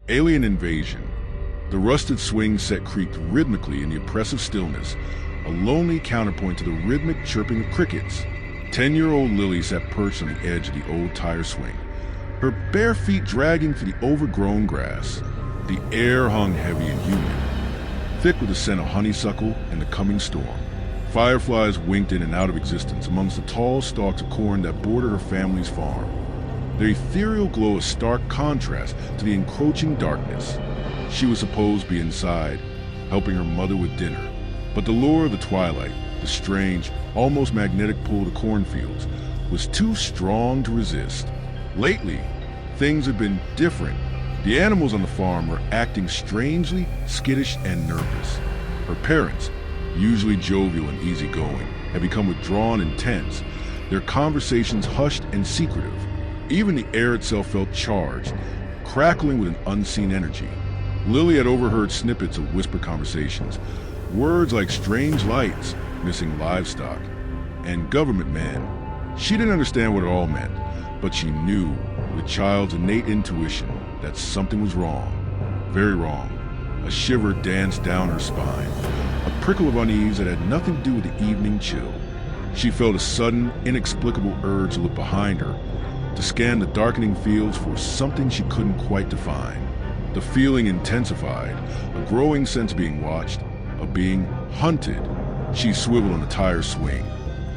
Alien invasion. The rusted swing set creaked rhythmically in the oppressive stillness, a lonely counterpoint to the rhythmic chirping of crickets. 10-year-old Lily sat perched on the edge of the old tire swing, her bare feet dragging through the overgrown grass. The air hung heavy and humid, thick with the scent of honeysuckle and the coming storm. Fireflies winked in and out of existence amongst the tall stalks of corn that bordered her family's farm. Their ethereal glow a stark contrast to the encroaching darkness. She was supposed to be inside, helping her mother with dinner. But the lure of the twilight, the strange, almost magnetic pull to cornfields, was too strong to resist. Lately, things had been different. The animals on the farm were acting strangely skittish and nervous. Her parents, usually jovial and easygoing, had become withdrawn and tense, their conversations hushed and secretive. Even the air itself felt charged, crackling with an unseen energy. Lily had overheard snippets of whispered conversations, words like strange lights, missing livestock, and government man. She didn't understand what it all meant, but she knew, with a child's innate intuition, that something was wrong, very wrong. A shiver danced down her spine, a prickle of unease that had nothing to do with the evening chill. She felt a sudden, inexplicable urge to look behind her, to scan the darkening fields for something she couldn't quite define. The feeling intensified, a growing sense of being watched, of being hunted. She swiveled on the tire swing,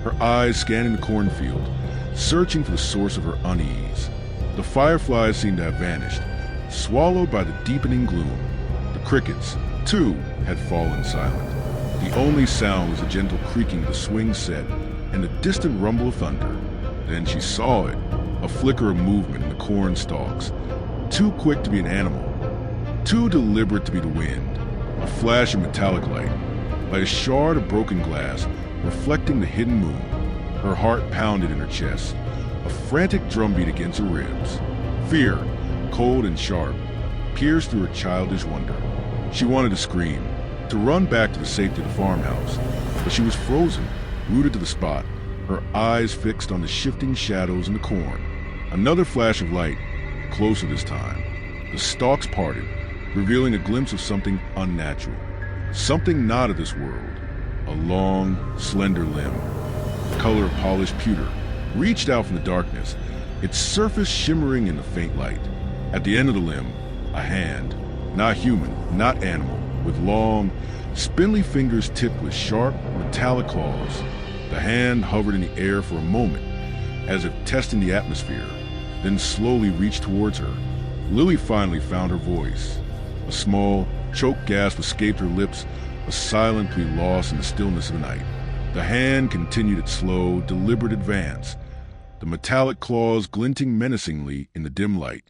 her eyes scanning the cornfield, searching for the source of her unease. The fireflies seemed to have vanished, swallowed by the deepening gloom. The crickets, too, had fallen silent. The only sound was the gentle creaking of the swing set and the distant rumble of thunder. Then she saw it, a flicker of movement in the corn stalks, too quick to be an animal, too deliberate to be the wind. A flash of metallic light, like a shard of broken glass, reflecting the hidden moon. Her heart pounded in her chest, a frantic drumbeat against her ribs. Fear, cold and sharp, pierced through her childish wonder. She wanted to scream, to run back to the safety of the farmhouse, but she was frozen, rooted to the spot, her eyes fixed on the shifting shadows in the corn. Another flash of light, closer this time. The stalks parted, revealing a glimpse of something unnatural, something not of this world. A long, slender limb, the color of polished pewter, reached out from the darkness, its surface shimmering in the faint light. At the end of the limb, a hand, not human, not animal, with long, spindly fingers tipped with sharp, metallic claws. The hand hovered in the air for a moment, as if testing the atmosphere, then slowly reached towards her. Lily finally found her voice. A small, choked gasp escaped her lips, a silent plea lost in the stillness of the night. The hand continued its slow, deliberate advance, the metallic claws glinting menacingly in the dim light.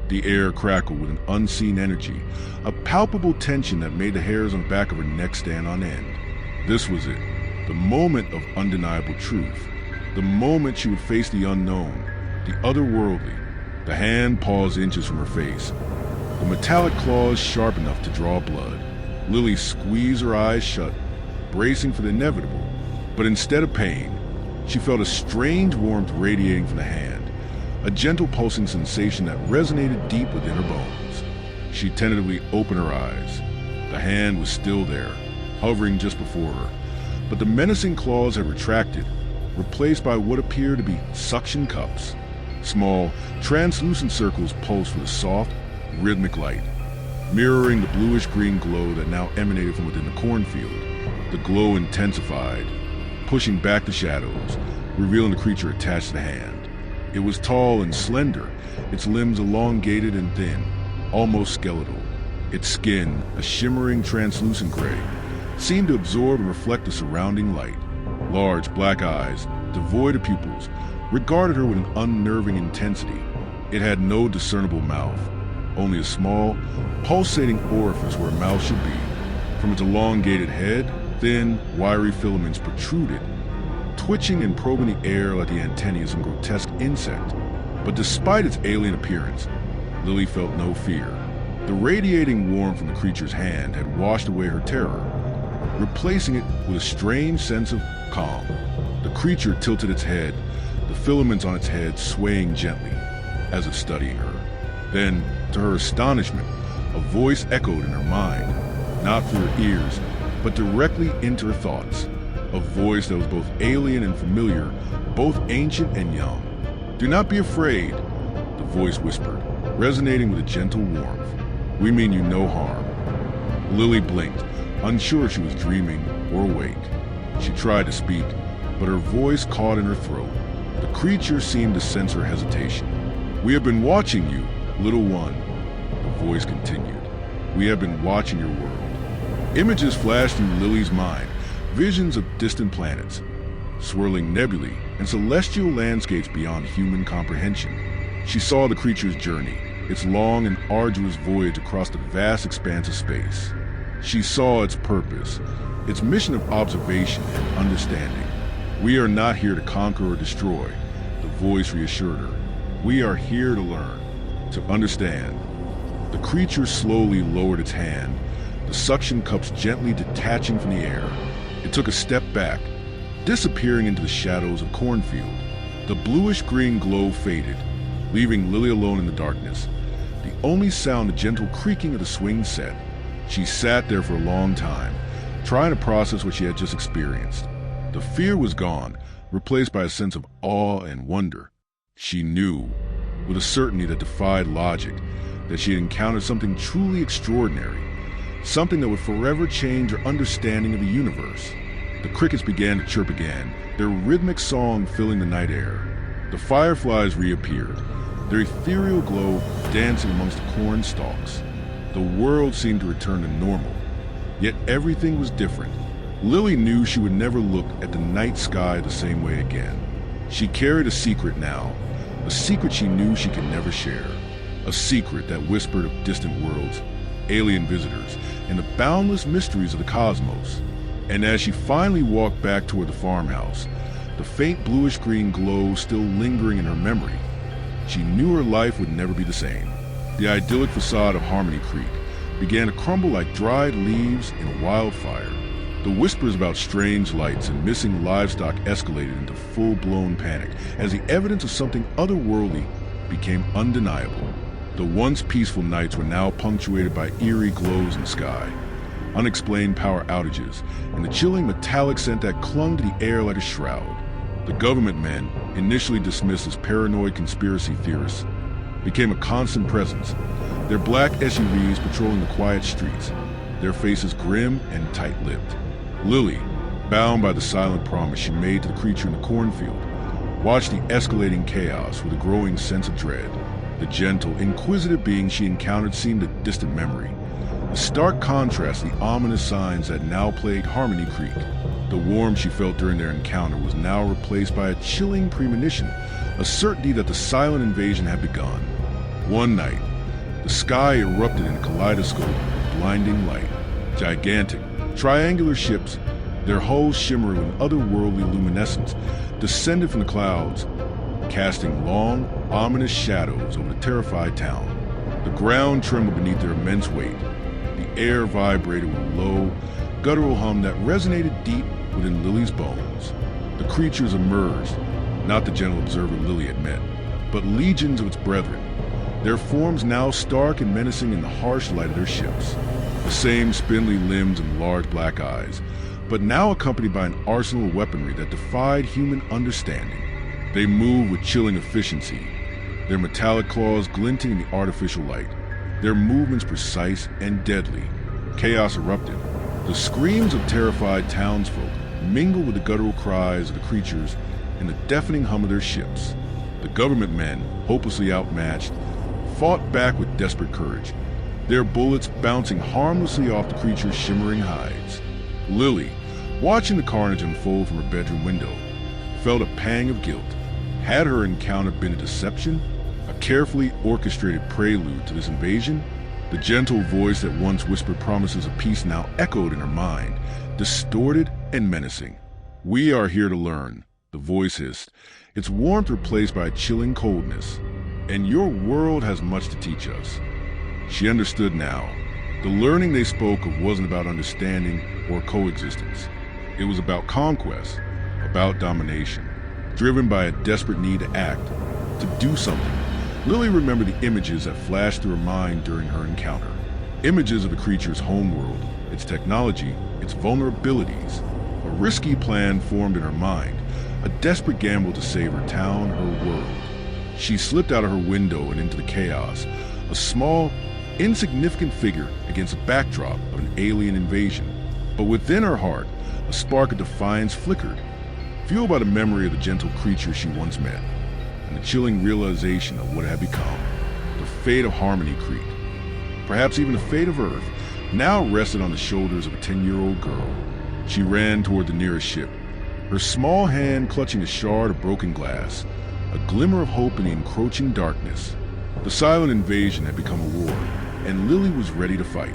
The air crackled with an unseen energy, a palpable tension that made the hairs on the back of her neck stand on end. This was it, the moment of undeniable truth, the moment she would face the unknown, the otherworldly. The hand paused inches from her face, the metallic claws sharp enough to draw blood. Lily squeezed her eyes shut, bracing for the inevitable. But instead of pain, she felt a strange warmth radiating from the hand, a gentle pulsing sensation that resonated deep within her bones. She tentatively opened her eyes. The hand was still there, hovering just before her, but the menacing claws had retracted, replaced by what appeared to be suction cups. Small, translucent circles pulsed with a soft, rhythmic light, mirroring the bluish-green glow that now emanated from within the cornfield. The glow intensified, pushing back the shadows, revealing the creature attached to the hand. It was tall and slender, its limbs elongated and thin, almost skeletal. Its skin, a shimmering translucent gray, seemed to absorb and reflect the surrounding light. Large black eyes, devoid of pupils, regarded her with an unnerving intensity. It had no discernible mouth, only a small, pulsating orifice where a mouth should be. From its elongated head, thin, wiry filaments protruded, twitching and probing the air like the antennae of some grotesque insect. But despite its alien appearance, Lily felt no fear. The radiating warmth from the creature's hand had washed away her terror, replacing it with a strange sense of calm. The creature tilted its head, the filaments on its head swaying gently, as if studying her. Then, to her astonishment, A voice echoed in her mind, not through her ears, but directly into her thoughts. A voice that was both alien and familiar, both ancient and young. "Do not be afraid," the voice whispered, resonating with a gentle warmth. "We mean you no harm." Lily blinked, unsure if she was dreaming or awake. She tried to speak, but her voice caught in her throat. The creature seemed to sense her hesitation. "We have been watching you, little one," the voice continued. "We have been watching your world." Images flashed through Lily's mind, visions of distant planets, swirling nebulae, and celestial landscapes beyond human comprehension. She saw the creature's journey, its long and arduous voyage across the vast expanse of space. She saw its purpose, its mission of observation and understanding. "We are not here to conquer or destroy," the voice reassured her. "We are here to learn, to understand." The creature slowly lowered its hand, the suction cups gently detaching from the air. It took a step back, disappearing into the shadows of cornfield. The bluish-green glow faded, leaving Lily alone in the darkness. The only sound, the gentle creaking of the swing set. She sat there for a long time, trying to process what she had just experienced. The fear was gone, replaced by a sense of awe and wonder. She knew, with a certainty that defied logic, that she had encountered something truly extraordinary, something that would forever change her understanding of the universe. The crickets began to chirp again, their rhythmic song filling the night air. The fireflies reappeared, their ethereal glow dancing amongst the corn stalks. The world seemed to return to normal, yet everything was different. Lily knew she would never look at the night sky the same way again. She carried a secret now, a secret she knew she could never share, a secret that whispered of distant worlds, alien visitors, and the boundless mysteries of the cosmos. And as she finally walked back toward the farmhouse, the faint bluish-green glow still lingering in her memory, she knew her life would never be the same. The idyllic facade of Harmony Creek began to crumble like dried leaves in a wildfire. The whispers about strange lights and missing livestock escalated into full-blown panic as the evidence of something otherworldly became undeniable. The once peaceful nights were now punctuated by eerie glows in the sky, unexplained power outages, and the chilling metallic scent that clung to the air like a shroud. The government men, initially dismissed as paranoid conspiracy theorists, became a constant presence, their black SUVs patrolling the quiet streets, their faces grim and tight-lipped. Lily, bound by the silent promise she made to the creature in the cornfield, watched the escalating chaos with a growing sense of dread. The gentle, inquisitive being she encountered seemed a distant memory, a stark contrast to the ominous signs that now plagued Harmony Creek. The warmth she felt during their encounter was now replaced by a chilling premonition, a certainty that the silent invasion had begun. One night, the sky erupted in a kaleidoscope of blinding light. Gigantic, triangular ships, their hulls shimmering with otherworldly luminescence, descended from the clouds, casting long, ominous shadows over the terrified town. The ground trembled beneath their immense weight. The air vibrated with a low, guttural hum that resonated deep within Lily's bones. The creatures emerged, not the gentle observer Lily had met, but legions of its brethren, their forms now stark and menacing in the harsh light of their ships. The same spindly limbs and large black eyes, but now accompanied by an arsenal of weaponry that defied human understanding. They moved with chilling efficiency, their metallic claws glinting in the artificial light, their movements precise and deadly. Chaos erupted. The screams of terrified townsfolk mingled with the guttural cries of the creatures and the deafening hum of their ships. The government men, hopelessly outmatched, fought back with desperate courage, their bullets bouncing harmlessly off the creature's shimmering hides. Lily, watching the carnage unfold from her bedroom window, felt a pang of guilt. Had her encounter been a deception, a carefully orchestrated prelude to this invasion? The gentle voice that once whispered promises of peace now echoed in her mind, distorted and menacing. "We are here to learn," the voice hissed, its warmth replaced by a chilling coldness. "And your world has much to teach us." She understood now. The learning they spoke of wasn't about understanding or coexistence. It was about conquest, about domination, driven by a desperate need to act, to do something. Lily remembered the images that flashed through her mind during her encounter. Images of the creature's homeworld, its technology, its vulnerabilities. A risky plan formed in her mind, a desperate gamble to save her town, her world. She slipped out of her window and into the chaos, a small, insignificant figure against a backdrop of an alien invasion. But within her heart, a spark of defiance flickered, fueled by the memory of the gentle creature she once met, and the chilling realization of what had become. The fate of Harmony Creek, perhaps even the fate of Earth, now rested on the shoulders of a 10-year-old girl. She ran toward the nearest ship, her small hand clutching a shard of broken glass, a glimmer of hope in the encroaching darkness. The silent invasion had become a war, and Lily was ready to fight.